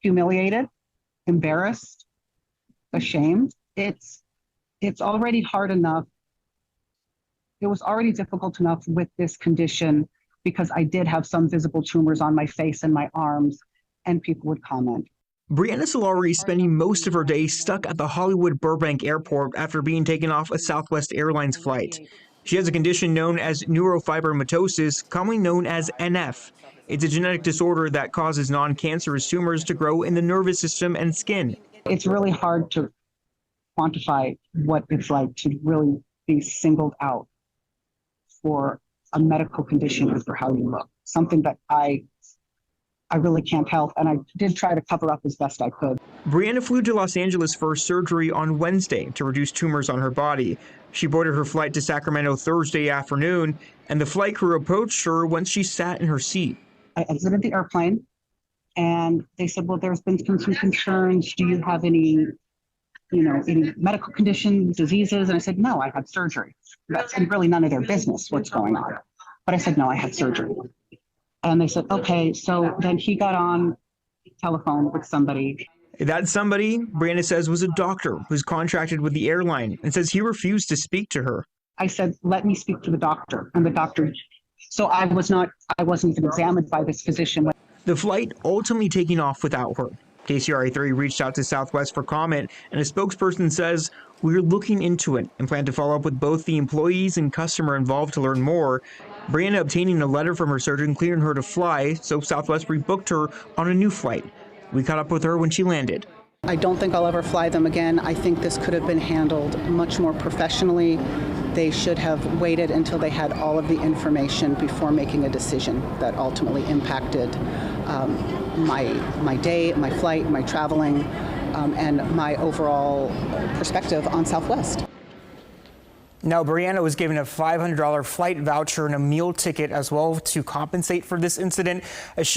humiliated, embarrassed, ashamed. It's already hard enough. It was already difficult enough with this condition because I did have some visible tumors on my face and my arms, and people would comment. Brianna Solari is spending most of her day stuck at the Hollywood Burbank Airport after being taken off a Southwest Airlines flight. She has a condition known as neurofibromatosis, commonly known as NF. It's a genetic disorder that causes non-cancerous tumors to grow in the nervous system and skin. It's really hard to quantify what it's like to really be singled out for a medical condition and for how you look. Something that I really can't help, and I did try to cover up as best I could. Brianna flew to Los Angeles for surgery on Wednesday to reduce tumors on her body. She boarded her flight to Sacramento Thursday afternoon, and the flight crew approached her once she sat in her seat. I exited the airplane, and they said, well, there's been some concerns. Do you have any medical conditions, diseases? And I said, no, I had surgery. That's really none of their business what's going on. But I said, no, I had surgery. And they said, okay. So then he got on telephone with somebody. That somebody, Brianna says, was a doctor who's contracted with the airline, and says he refused to speak to her. I said, let me speak to the doctor. And the doctor, so I wasn't even examined by this physician. The flight ultimately taking off without her. KCRA3 reached out to Southwest for comment, and a spokesperson says, we're looking into it and plan to follow up with both the employees and customer involved to learn more. Brianna obtaining a letter from her surgeon clearing her to fly, so Southwest rebooked her on a new flight. We caught up with her when she landed. I don't think I'll ever fly them again. I think this could have been handled much more professionally. They should have waited until they had all of the information before making a decision that ultimately impacted my day, my flight, my traveling, and my overall perspective on Southwest. Now, Brianna was given a $500 flight voucher and a meal ticket as well to compensate for this incident.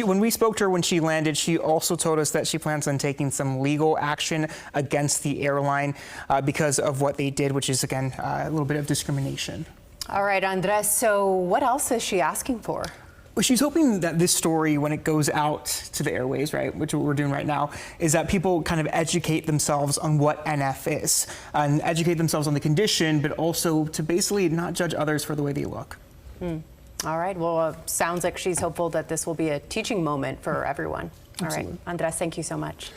When we spoke to her when she landed, she also told us that she plans on taking some legal action against the airline because of what they did, which is, again, a little bit of discrimination. All right, Andres, so what else is she asking for? Well, she's hoping that this story, when it goes out to the airways, right, which we're doing right now, is that people kind of educate themselves on what NF is and educate themselves on the condition, but also to basically not judge others for the way they look. All right. Well, sounds like she's hopeful that this will be a teaching moment for everyone. All right. Andres, thank you so much.